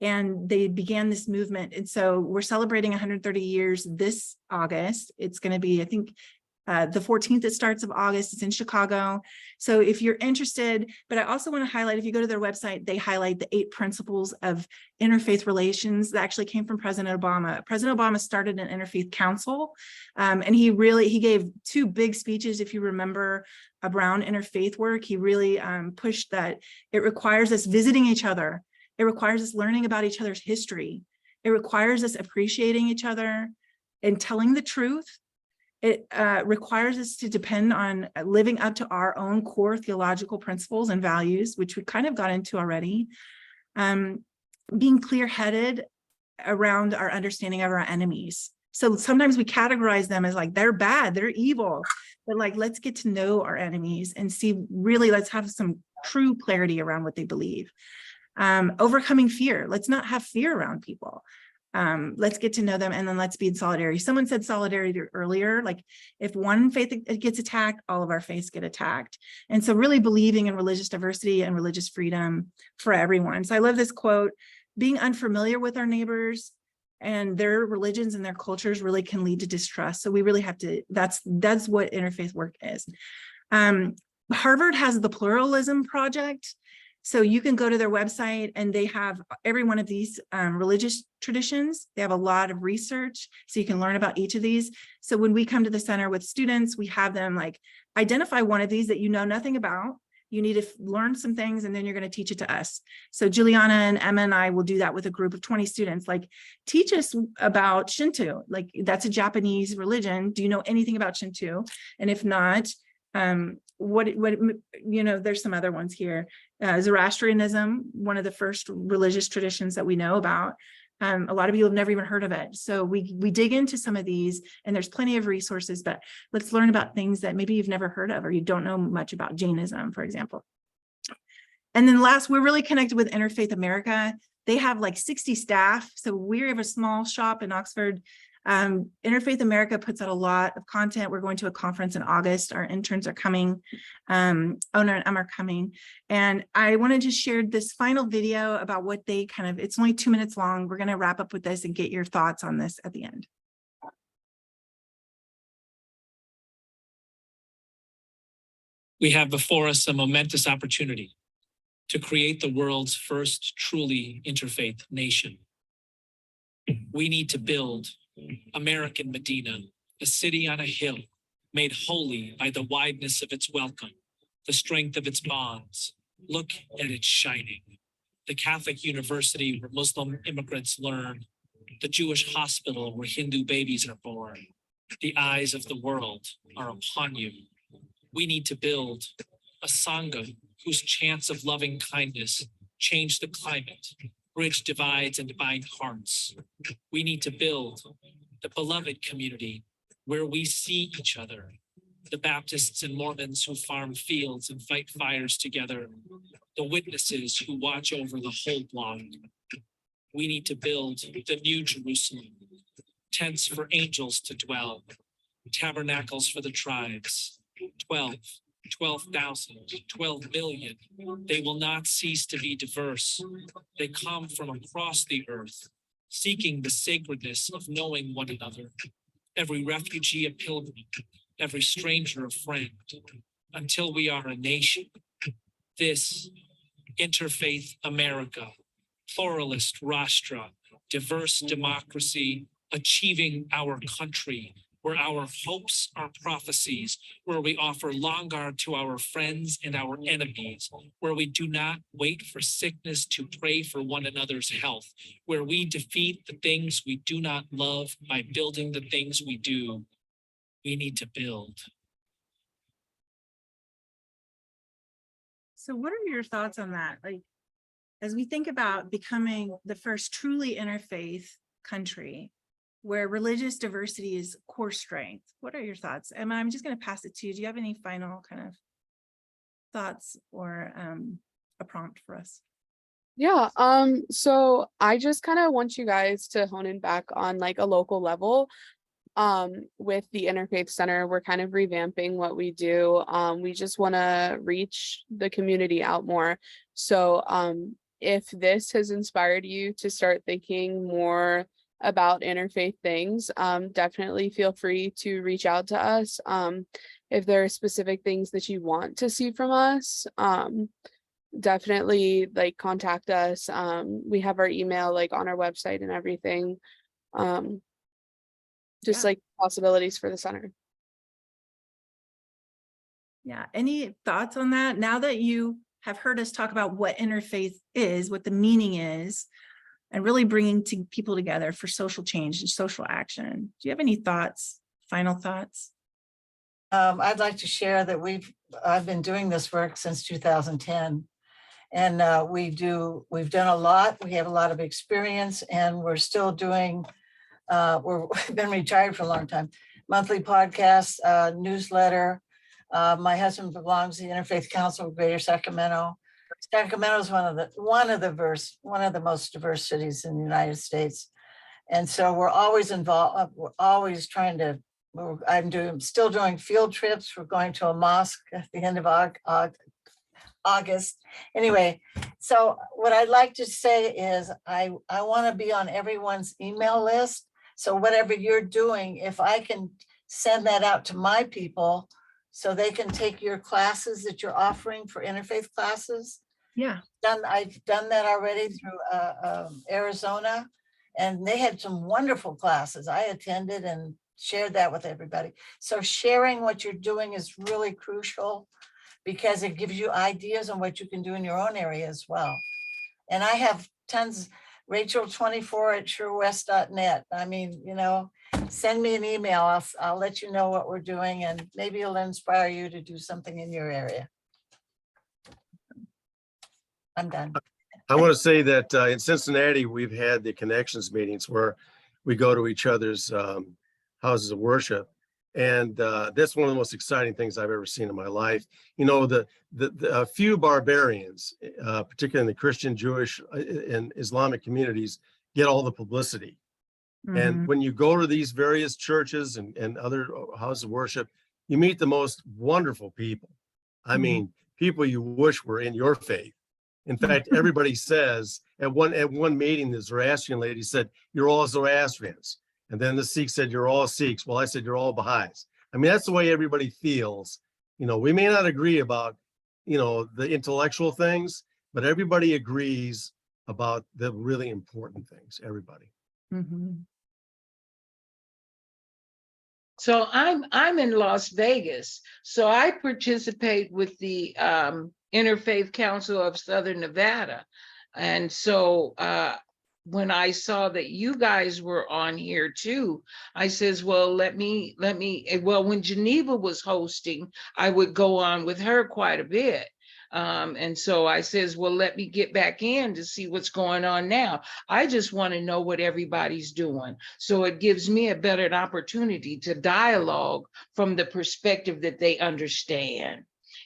and they began this movement. And so we're celebrating 130 years this August. It's going to be, I think, the 14th, it starts of August. It's in Chicago. So if you're interested, but I also want to highlight, if you go to their website, they highlight the 8 principles of interfaith relations that actually came from President Obama. President Obama started an interfaith council, and he gave 2 big speeches, if you remember, around interfaith work. He really pushed that it requires us visiting each other. It requires us learning about each other's history. It requires us appreciating each other and telling the truth. It requires us to depend on living up to our own core theological principles and values, which we kind of got into already. Being clear-headed around our understanding of our enemies. So sometimes we categorize them as like, they're bad, they're evil, but like, let's get to know our enemies and see, really, let's have some true clarity around what they believe. Overcoming fear. Let's not have fear around people. Let's get to know them, and then let's be in solidarity. Someone said solidarity earlier, like if one faith gets attacked, all of our faiths get attacked. And so really believing in religious diversity and religious freedom for everyone. So I love this quote: being unfamiliar with our neighbors and their religions and their cultures really can lead to distrust. So we really have to, that's what interfaith work is. Harvard has the Pluralism Project. So you can go to their website, and they have every one of these religious traditions. They have a lot of research, so you can learn about each of these. So when we come to the center with students, we have them like identify one of these that you know nothing about, You need to learn some things and then you're going to teach it to us. So Juliana and Emma and I will do that with a group of 20 students. Like, teach us about Shinto. Like, that's a Japanese religion. Do you know anything about Shinto? And if not, what, you know, there's some other ones here. Zoroastrianism, one of the first religious traditions that we know about. A lot of you have never even heard of it. So we dig into some of these, and there's plenty of resources, but let's learn about things that maybe you've never heard of, or you don't know much about Jainism, for example. And then last, we're really connected with Interfaith America. They have like 60 staff. So we have a small shop in Oxford. Interfaith America puts out a lot of content. We're going to a conference in August. Our interns are coming. Owner and Emma are coming. And I wanted to share this final video about what they it's only 2 minutes long. We're going to wrap up with this and get your thoughts on this at the end. We have before us a momentous opportunity to create the world's first truly interfaith nation. We need to build American Medina, a city on a hill, made holy by the wideness of its welcome, the strength of its bonds. Look at it shining. The Catholic university where Muslim immigrants learn, the Jewish hospital where Hindu babies are born. The eyes of the world are upon you. We need to build a Sangha whose chants of loving kindness change the climate, bridge divides and bind hearts. We need to build the beloved community where we see each other, the Baptists and Mormons who farm fields and fight fires together, the witnesses who watch over the whole block. We need to build the new Jerusalem, tents for angels to dwell, tabernacles for the tribes, 12,000, 12 million. They will not cease to be diverse. They come from across the earth, seeking the sacredness of knowing one another. Every refugee a pilgrim, every stranger a friend, until we are a nation. This Interfaith America, pluralist Rashtra, diverse democracy, achieving our country, where our hopes are prophecies, where we offer Longard to our friends and our enemies, where we do not wait for sickness to pray for one another's health, where we defeat the things we do not love by building the things we do. We need to build. So what are your thoughts on that? Like, as we think about becoming the first truly interfaith country, where religious diversity is core strength. What are your thoughts? Emma, I'm just going to pass it to you. Do you have any final kind of thoughts or a prompt for us? Yeah, so I just kind of want you guys to hone in back on like a local level. With the Interfaith Center, we're kind of revamping what we do. We just want to reach the community out more. So if this has inspired you to start thinking more about interfaith things, definitely feel free to reach out to us. If there are specific things that you want to see from us, definitely like contact us. We have our email like on our website and everything. Just like possibilities for the center. Yeah, any thoughts on that? Now that you have heard us talk about what interfaith is, what the meaning is, and really bringing people together for social change and social action. Do you have any thoughts, final thoughts? I'd like to share that I've been doing this work since 2010, and we've done a lot. We have a lot of experience, and we're still doing. We've been retired for a long time. Monthly podcasts, newsletter. My husband belongs to the Interfaith Council of Greater Sacramento. Sacramento is one of the most diverse cities in the United States, and so we're always involved. We're always trying to. I'm still doing field trips. We're going to a mosque at the end of August. Anyway, so what I'd like to say is I want to be on everyone's email list. So whatever you're doing, if I can send that out to my people so they can take your classes that you're offering for interfaith classes. Yeah. I've done that already through Arizona, and they had some wonderful classes. I attended and shared that with everybody. So sharing what you're doing is really crucial. because it gives you ideas on what you can do in your own area as well. And I have tons, Rachel24@surewest.net. I mean, you know, send me an email. I'll let you know what we're doing, and maybe it'll inspire you to do something in your area. I'm done. I want to say that in Cincinnati, we've had the connections meetings where we go to each other's houses of worship. And that's one of the most exciting things I've ever seen in my life. You know, the few barbarians, particularly in the Christian, Jewish, and Islamic communities, get all the publicity. And when you go to these various churches and other houses of worship, you meet the most wonderful people. I mean, people you wish were in your faith. In fact, everybody says at one meeting, the Zoroastrian lady said, "You're all Zoroastrians." And then the Sikhs said, "You're all Sikhs." Well, I said, "You're all Baha'is." I mean, that's the way everybody feels. You know, we may not agree about, you know, the intellectual things, but everybody agrees about the really important things, everybody. So I'm in Las Vegas. So I participate with the Interfaith Council of Southern Nevada. And so when I saw that you guys were on here too, I says, well, well, when Geneva was hosting, I would go on with her quite a bit. And so I says, well, let me get back in to see what's going on now. I just want to know what everybody's doing. So it gives me a better opportunity to dialogue from the perspective that they understand.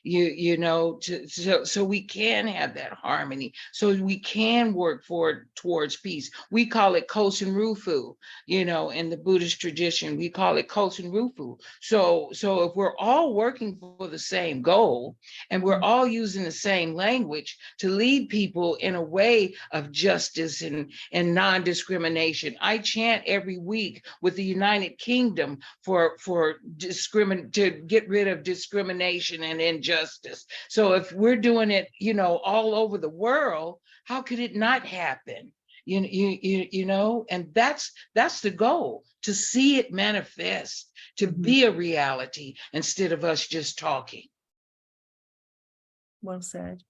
You know, so we can have that harmony, so we can work towards peace. We call it Kosen Rufu, you know, in the Buddhist tradition, we call it Kosen Rufu. So if we're all working for the same goal and we're all using the same language to lead people in a way of justice and non-discrimination. I chant every week with the United Kingdom to get rid of discrimination and injustice. So if we're doing it, you know, all over the world, how could it not happen? You know, and that's the goal, to see it manifest, to be a reality instead of us just talking. Well said.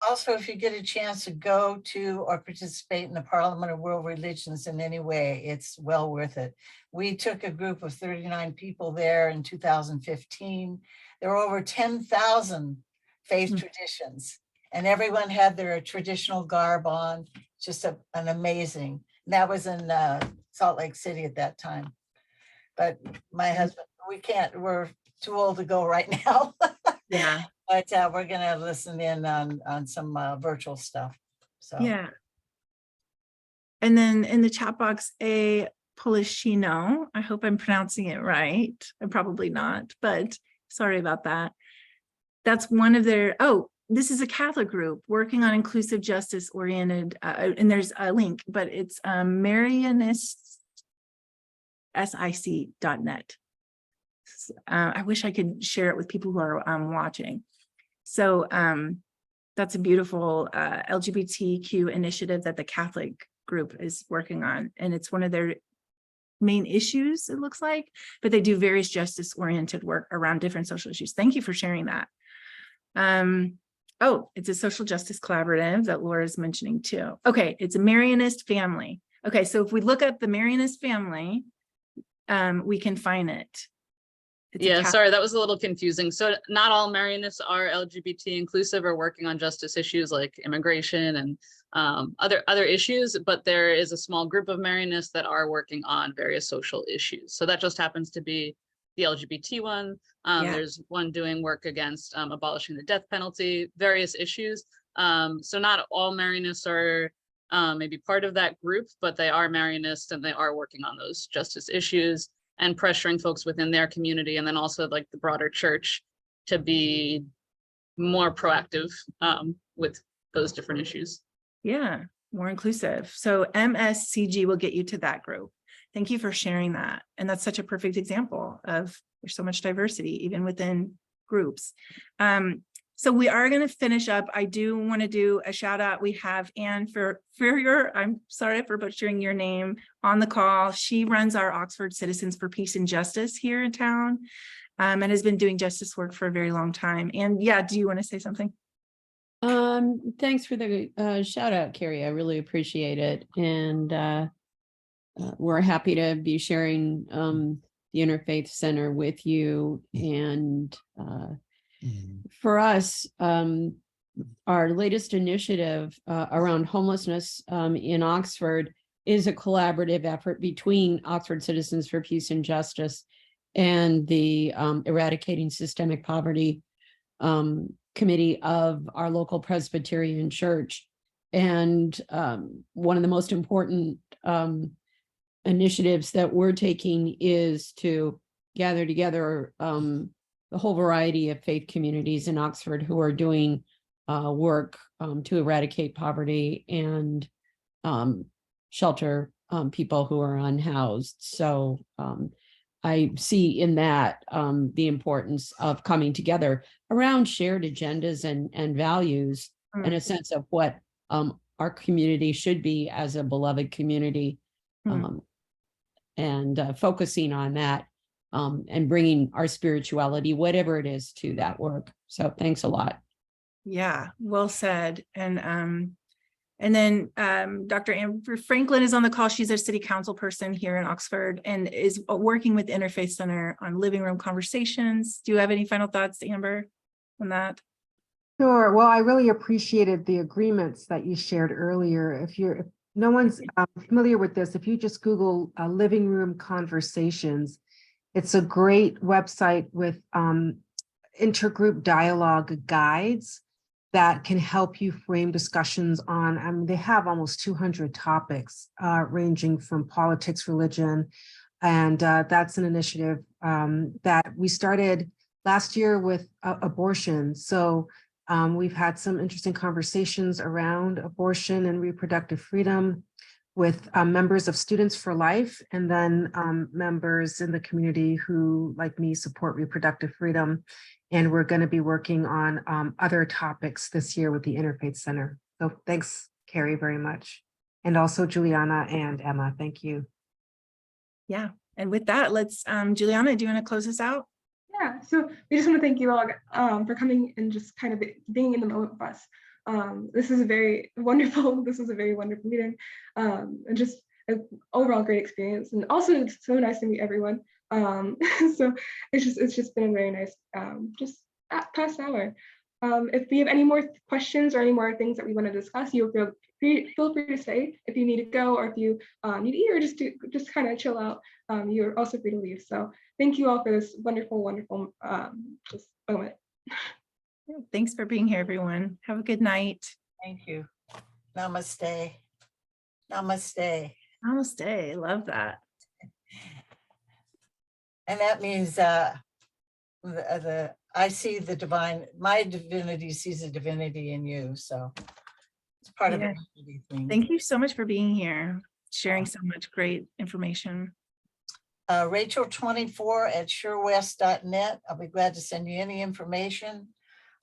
Also, if you get a chance to go to or participate in the Parliament of World Religions in any way, it's well worth it. We took a group of 39 people there in 2015. There were over 10,000 faith traditions, and everyone had their traditional garb on. Just an amazing. And that was in Salt Lake City at that time. But my husband, we're too old to go right now. Yeah. But we're going to listen in on some virtual stuff. So Yeah. And then in the chat box, a Polishino, I hope I'm pronouncing it right. I'm probably not, but sorry about that. That's one of their, this is a Catholic group working on inclusive justice oriented, and there's a link, but it's marianistsic.net. I wish I could share it with people who are watching. So that's a beautiful LGBTQ initiative that the Catholic group is working on. And it's one of their main issues, it looks like, but they do various justice-oriented work around different social issues. Thank you for sharing that. It's a social justice collaborative that Laura's mentioning too. Okay, it's a Marianist family. Okay, so if we look up the Marianist family, we can find it. Yeah, sorry, that was a little confusing. So not all Marianists are LGBT inclusive or working on justice issues like immigration and other issues, but there is a small group of Marianists that are working on various social issues. So that just happens to be the LGBT one. There's one doing work against abolishing the death penalty, various issues. So not all Marianists are maybe part of that group, but they are Marianists and they are working on those justice issues and pressuring folks within their community, and then also like the broader church to be more proactive with those different issues. Yeah, more inclusive. So MSCG will get you to that group. Thank you for sharing that. And that's such a perfect example of there's so much diversity even within groups. So we are going to finish up. I do want to do a shout out. We have Anne Furrier. I'm sorry for butchering your name on the call. She runs our Oxford Citizens for Peace and Justice here in town. and has been doing justice work for a very long time. And yeah, do you want to say something? Thanks for the shout out, Carrie. I really appreciate it. And we're happy to be sharing the Interfaith Center with you. And for us, our latest initiative around homelessness in Oxford is a collaborative effort between Oxford Citizens for Peace and Justice and the Eradicating Systemic Poverty Committee of our local Presbyterian Church. And one of the most important initiatives that we're taking is to gather together the whole variety of faith communities in Oxford who are doing work to eradicate poverty and shelter people who are unhoused. So I see in that the importance of coming together around shared agendas and values and a sense of what our community should be as a beloved community, and focusing on that and bringing our spirituality, whatever it is, to that work. So thanks a lot. Yeah, well said. And then Dr. Amber Franklin is on the call. She's a city council person here in Oxford and is working with the Interfaith Center on living room conversations. Do you have any final thoughts, Amber, on that? Sure. Well, I really appreciated the agreements that you shared earlier. If no one's familiar with this, if you just Google living room conversations, it's a great website with intergroup dialogue guides that can help you frame discussions on, they have almost 200 topics ranging from politics, religion, and that's an initiative that we started last year with abortion. So we've had some interesting conversations around abortion and reproductive freedom with members of Students for Life, and then members in the community who, like me, support reproductive freedom. And we're going to be working on other topics this year with the Interfaith Center. So thanks, Carrie, very much. And also Juliana and Emma, thank you. Yeah, and with that, let's, Juliana, do you want to close us out? Yeah, so we just want to thank you all for coming and just kind of being in the moment with us. This was a very wonderful meeting, and just an overall great experience. And also it's so nice to meet everyone. So it's just been a very nice just past hour. If we have any more questions or any more things that we want to discuss, feel free to say if you need to go, or if you need to eat, or just kind of chill out. You're also free to leave. So thank you all for this wonderful just moment. Thanks for being here, everyone. Have a good night. Thank you. Namaste. Namaste. Namaste. Love that. And that means I see the divine, my divinity sees a divinity in you. So it's part of the thing. Thank you so much for being here, sharing so much great information. Rachel24@surewest.net. I'll be glad to send you any information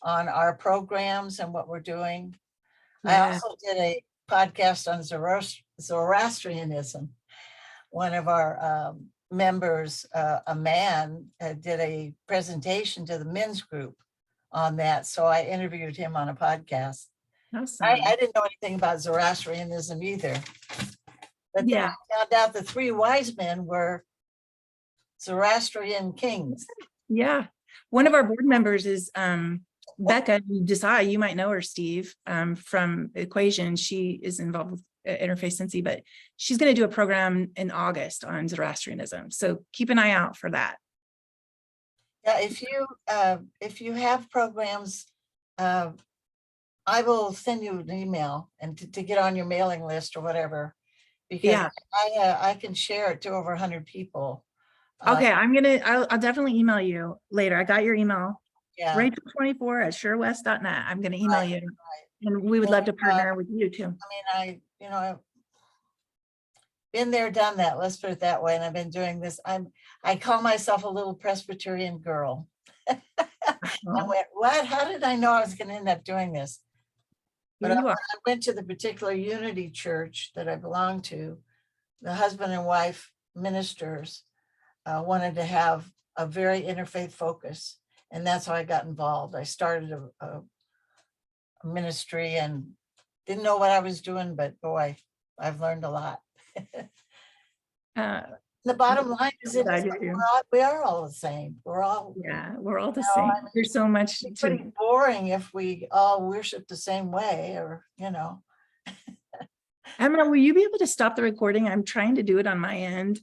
on our programs and what we're doing. Yeah. I also did a podcast on Zoroastrianism. One of our members, a man, did a presentation to the men's group on that. So I interviewed him on a podcast. Awesome. I didn't know anything about Zoroastrianism either. But then I found out the 3 wise men were Zoroastrian kings. Yeah. One of our board members is Becca Desai. You might know her, Steve, from Equation. She is involved with Interfaith Cincy, but she's going to do a program in August on Zoroastrianism. So keep an eye out for that. Yeah, if you have programs, I will send you an email and to get on your mailing list or whatever, because I can share it to over 100 people. Okay, I'll definitely email you later. I got your email. Yeah. Rachel24@surewest.net. I'm going to email you. And we would love to partner with you too. I mean, I've been there, done that. Let's put it that way. And I've been doing this. I call myself a little Presbyterian girl. I went, what? How did I know I was going to end up doing this? But I went to the particular Unity Church that I belong to. The husband and wife ministers wanted to have a very interfaith focus. And that's how I got involved. I started a ministry and didn't know what I was doing, but boy, I've learned a lot. The bottom line is, we are all the same. We're all, we're all the same. There's so much it's pretty boring if we all worship the same way, or, you know. Emma, will you be able to stop the recording? I'm trying to do it on my end.